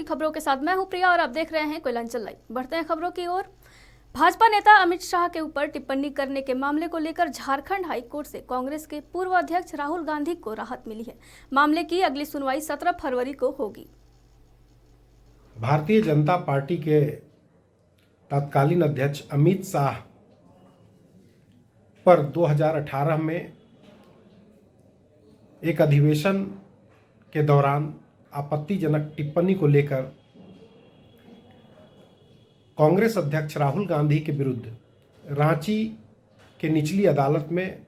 की खबरों के साथ मैं हूं प्रिया और आप देख रहे हैं कोयलांचल लाइव। बढ़ते हैं खबरों की ओर। भाजपा नेता अमित शाह के ऊपर टिप्पणी करने के मामले को लेकर झारखंड हाई कोर्ट से कांग्रेस के पूर्व अध्यक्ष राहुल गांधी को राहत मिली है। मामले की अगली सुनवाई 17 फरवरी को होगी। भारतीय जनता पार्टी के तत्कालीन अध्यक्ष अमित शाह पर 2018 में एक अधिवेशन के दौरान आपत्तिजनक टिप्पणी को लेकर कांग्रेस अध्यक्ष राहुल गांधी के विरुद्ध रांची के निचली अदालत में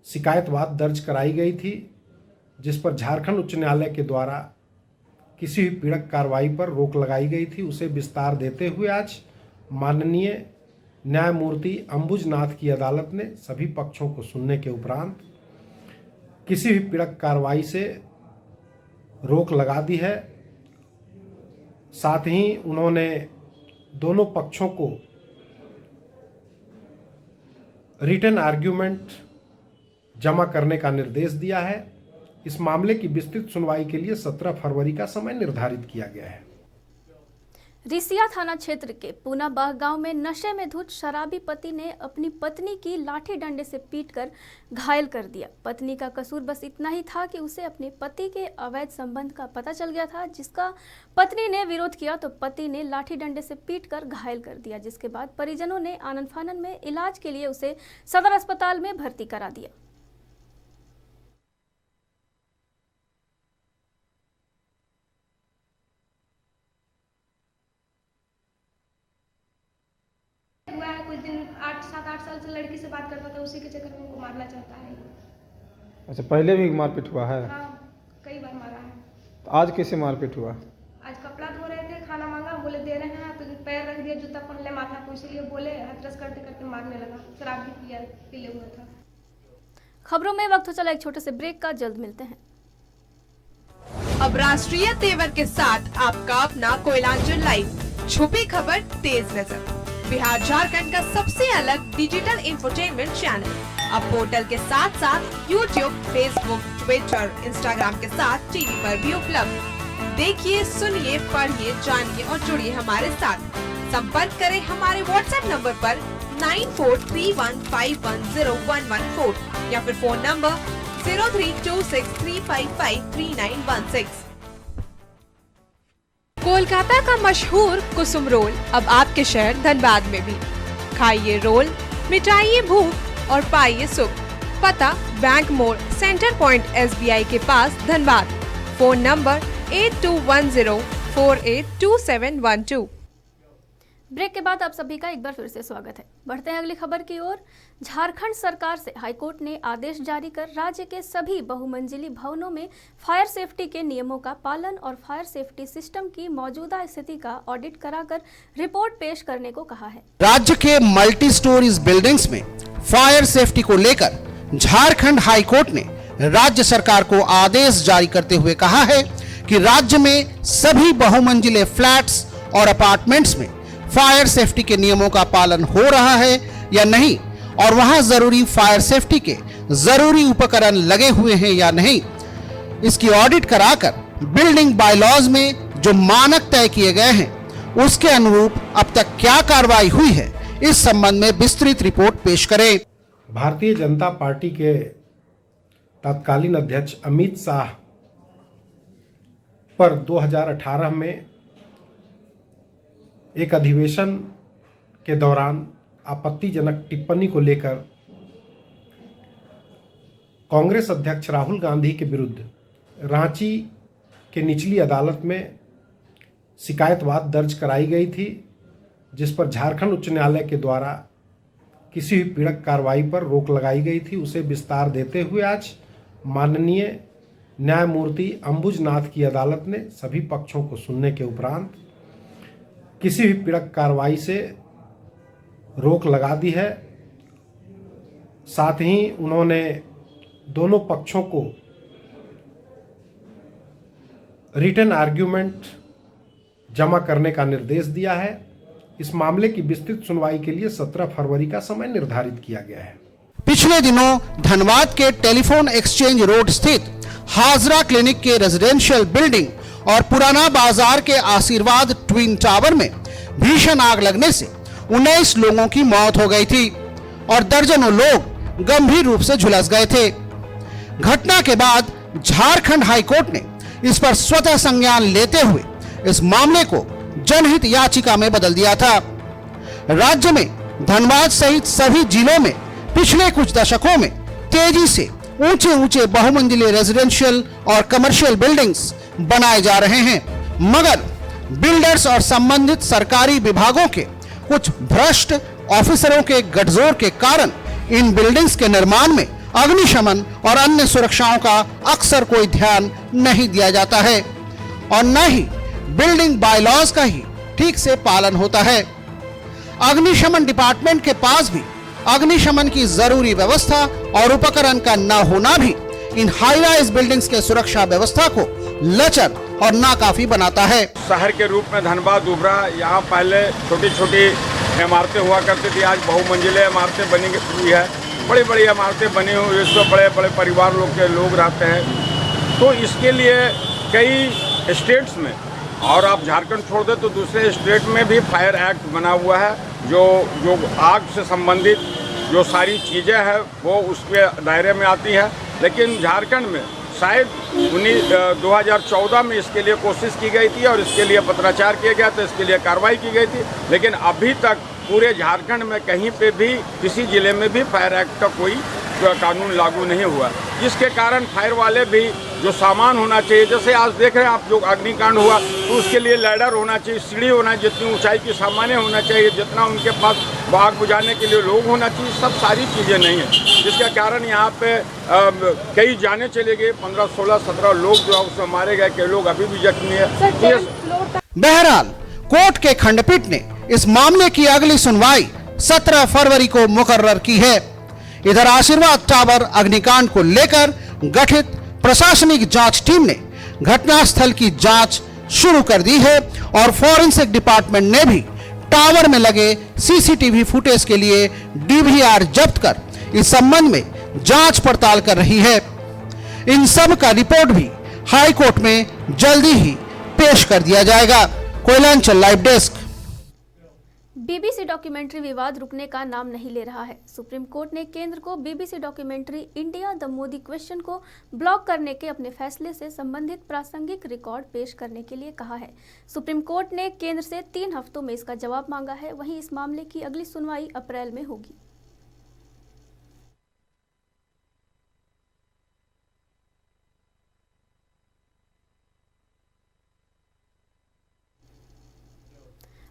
शिकायतवाद दर्ज कराई गई थी, जिस पर झारखंड उच्च न्यायालय के द्वारा किसी भी पीड़क कार्रवाई पर रोक लगाई गई थी। उसे विस्तार देते हुए आज माननीय न्यायमूर्ति अंबुजनाथ की अदालत ने सभी पक्षों को सुनने के उपरांत किसी भी पीड़क कार्रवाई से रोक लगा दी है। साथ ही उन्होंने दोनों पक्षों को रिटन आर्ग्यूमेंट जमा करने का निर्देश दिया है। इस मामले की विस्तृत सुनवाई के लिए 17 फरवरी का समय निर्धारित किया गया है। रिसिया थाना क्षेत्र के पूनाबाग गांव में नशे में धुत शराबी पति ने अपनी पत्नी की लाठी डंडे से पीटकर घायल कर दिया। पत्नी का कसूर बस इतना ही था कि उसे अपने पति के अवैध संबंध का पता चल गया था, जिसका पत्नी ने विरोध किया तो पति ने लाठी डंडे से पीटकर घायल कर दिया, जिसके बाद परिजनों ने आनन फानन में इलाज के लिए उसे सदर अस्पताल में भर्ती करा दिया। कुछ दिन 7-8 साल से लड़की से बात करता था, उसी के चक्कर में उनको मारना चाहता है। अच्छा, पहले भी मारपीट हुआ है? हाँ, कई बार मारा है। तो आज कैसे मारपीट हुआ? आज कपड़ा धो रहे थे, खाना मांगा, बोले दे रहे हैं, तो पैर रख दिया, जूता पहन ले माथा को, इसीलिए बोले हथरस करते करते मारने लगा। शराब भी पीले हुआ था। खबरों में वक्त हो चला एक छोटे से ब्रेक का, जल्द मिलते हैं। अब राष्ट्रीय तेवर के साथ आपका अपना कोयलांचल लाइव, छुपी खबर तेज नजर, बिहार झारखंड का सबसे अलग डिजिटल इंफोटेनमेंट चैनल। अब पोर्टल के साथ साथ यूट्यूब, फेसबुक, ट्विटर, इंस्टाग्राम के साथ टीवी पर भी उपलब्ध। देखिए, सुनिए, पढ़िए, जानिए और जुड़िए हमारे साथ। संपर्क करें हमारे व्हाट्सएप नंबर पर 9431510114 या फिर फोन नंबर 032635533916। कोलकाता का मशहूर कुसुम रोल अब आपके शहर धनबाद में भी। खाइए रोल, मिटाइए भूख और पाइए सुख। पता बैंक मोड़, सेंटर पॉइंट SBI के पास, धनबाद। Phone number 8210482712। ब्रेक के बाद आप सभी का एक बार फिर से स्वागत है। बढ़ते हैं अगली खबर की ओर। झारखंड सरकार से हाईकोर्ट ने आदेश जारी कर राज्य के सभी बहुमंजिली भवनों में फायर सेफ्टी के नियमों का पालन और फायर सेफ्टी सिस्टम की मौजूदा स्थिति का ऑडिट कराकर रिपोर्ट पेश करने को कहा है। राज्य के मल्टी स्टोरीज बिल्डिंग्स में फायर सेफ्टी को लेकर झारखंड हाईकोर्ट ने राज्य सरकार को आदेश जारी करते हुए कहा है कि राज्य में सभी बहुमंजिले फ्लैट्स और अपार्टमेंट्स में फायर सेफ्टी के नियमों का पालन हो रहा है या नहीं, और वहां जरूरी फायर सेफ्टी के जरूरी उपकरण लगे हुए हैं या नहीं, इसकी ऑडिट कराकर बिल्डिंग बायलॉज में जो मानक तय किए गए हैं उसके अनुरूप अब तक क्या कार्रवाई हुई है, इस संबंध में विस्तृत रिपोर्ट पेश करें। भारतीय जनता पार्टी के तत्कालीन अध्यक्ष अमित शाह पर 2018 में एक अधिवेशन के दौरान आपत्तिजनक टिप्पणी को लेकर कांग्रेस अध्यक्ष राहुल गांधी के विरुद्ध रांची के निचली अदालत में शिकायतवाद दर्ज कराई गई थी, जिस पर झारखंड उच्च न्यायालय के द्वारा किसी भी पीड़क कार्रवाई पर रोक लगाई गई थी। उसे विस्तार देते हुए आज माननीय न्यायमूर्ति अंबुजनाथ की अदालत ने सभी पक्षों को सुनने के उपरांत किसी भी पीड़क कार्रवाई से रोक लगा दी है। साथ ही उन्होंने दोनों पक्षों को रिटन आर्ग्यूमेंट जमा करने का निर्देश दिया है। इस मामले की विस्तृत सुनवाई के लिए 17 फरवरी का समय निर्धारित किया गया है। पिछले दिनों धनबाद के टेलीफोन एक्सचेंज रोड स्थित हाजरा क्लिनिक के रेजिडेंशियल बिल्डिंग और पुराना बाजार के आशीर्वाद ट्विन टावर में भीषण आग लगने से 19 लोगों की मौत हो गई थी और दर्जनों लोग गंभीर रूप से झुलस गए थे। घटना के बाद झारखंड हाईकोर्ट ने इस पर स्वतः संज्ञान लेते हुए इस मामले को जनहित याचिका में बदल दिया था। राज्य में धनबाद सहित सभी जिलों में पिछले कुछ दशकों में तेजी से ऊंचे ऊंचे बहुमंजिले रेजिडेंशियल और कमर्शियल बिल्डिंग्स बनाए जा रहे हैं, मगर बिल्डर्स और संबंधित सरकारी विभागों के कुछ भ्रष्ट ऑफिसरों के गठजोड़ के कारण इन बिल्डिंग्स के निर्माण में अग्निशमन और अन्य सुरक्षाओं का अक्सर कोई ध्यान नहीं दिया जाता है और न ही बिल्डिंग बायलॉज का ही ठीक से पालन होता है। अग्निशमन डिपार्टमेंट के पास भी अग्निशमन की जरूरी व्यवस्था और उपकरण का न होना भी इन हाई राइज बिल्डिंग्स के सुरक्षा व्यवस्था को लचर और नाकाफी बनाता है। शहर के रूप में धनबाद उभरा। यहाँ पहले छोटी छोटी इमारतें हुआ करती थी, आज बहुमंजिले इमारतें बनी हुई है, बड़ी बड़ी इमारतें बनी हुई, इसमें बड़े बड़े परिवार लोग के लोग रहते हैं। तो इसके लिए कई स्टेट्स में, और आप झारखंड छोड़ दें तो दूसरे स्टेट में भी फायर एक्ट बना हुआ है, जो आग से संबंधित जो सारी चीज़ें हैं वो उसके दायरे में आती है। लेकिन झारखंड में शायद 2014 में इसके लिए कोशिश की गई थी और इसके लिए पत्राचार किया गया, तो इसके लिए कार्रवाई की गई थी, लेकिन अभी तक पूरे झारखंड में कहीं पे भी किसी जिले में भी फायर एक्ट का कोई कानून लागू नहीं हुआ, जिसके कारण फायर वाले भी जो सामान होना चाहिए, जैसे आज देख रहे हैं आप, जो अग्निकांड हुआ तो उसके लिए लैडर होना चाहिए, सीढ़ी होना, जितनी ऊंचाई की सामान्य होना चाहिए, जितना उनके पास आग बुझाने के लिए लोग होना चाहिए, सब सारी चीज़ें नहीं है, जिसके कारण यहाँ पे कई जाने चले गए, 15, 16, 17 लोग जो है उसमें मारे गए, कई लोग अभी भी जख्मी है। बहरहाल कोर्ट के खंडपीठ ने इस मामले की अगली सुनवाई 17 फरवरी को मुकर्रर की है। इधर आशीर्वाद टावर अग्निकांड को लेकर गठित प्रशासनिक जांच टीम ने घटनास्थल की जांच शुरू कर दी है और फॉरेंसिक डिपार्टमेंट ने भी टावर में लगे सीसीटीवी फुटेज के लिए डीवीआर जब्त कर इस संबंध में जांच पड़ताल कर रही है। इन सब का रिपोर्ट भी हाई कोर्ट में जल्दी ही पेश कर दिया जाएगा। Koylanchal live desk. BBC documentary विवाद रुकने का नाम नहीं ले रहा है। सुप्रीम कोर्ट ने केंद्र को BBC documentary India the Modi question को ब्लॉक करने के अपने फैसले से संबंधित प्रासंगिक रिकॉर्ड पेश करने के लिए कहा है। सुप्रीम कोर्ट ने केंद्र से 3 हफ्तों में इसका जवाब मांगा है। वहीं इस मामले की अगली सुनवाई अप्रैल में होगी।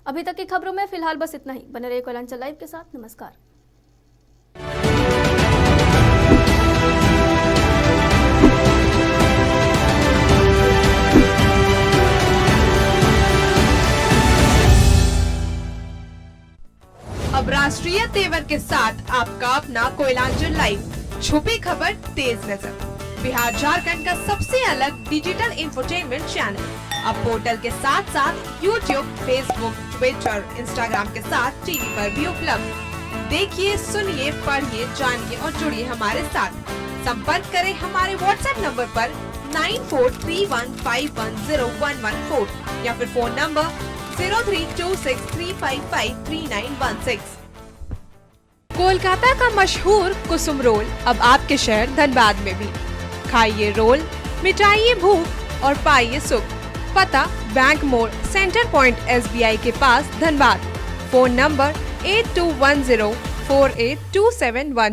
अभी तक की खबरों में फिलहाल बस इतना ही। बने रहिए कोयलांचल लाइव के साथ। नमस्कार। अब राष्ट्रीय तेवर के साथ आपका अपना कोयलांचल लाइव, छुपी खबर तेज नजर, बिहार झारखंड का सबसे अलग डिजिटल इंफोटेनमेंट चैनल अब पोर्टल के साथ साथ यूट्यूब, फेसबुक, ट्विटर, इंस्टाग्राम के साथ टीवी पर भी उपलब्ध। देखिए, सुनिए, पढ़िए, जानिए और जुड़िए हमारे साथ। संपर्क करें हमारे व्हाट्सएप नंबर पर 9431510114 या फिर फोन नंबर 032635533916। कोलकाता का मशहूर कुसुम रोल अब आपके शहर धनबाद में भी। खाइए रोल, मिटाइए भूख और पाइए सुख। पता बैंक मोड़, सेंटर पॉइंट SBI के पास, धनबाद। Phone number 8210482712।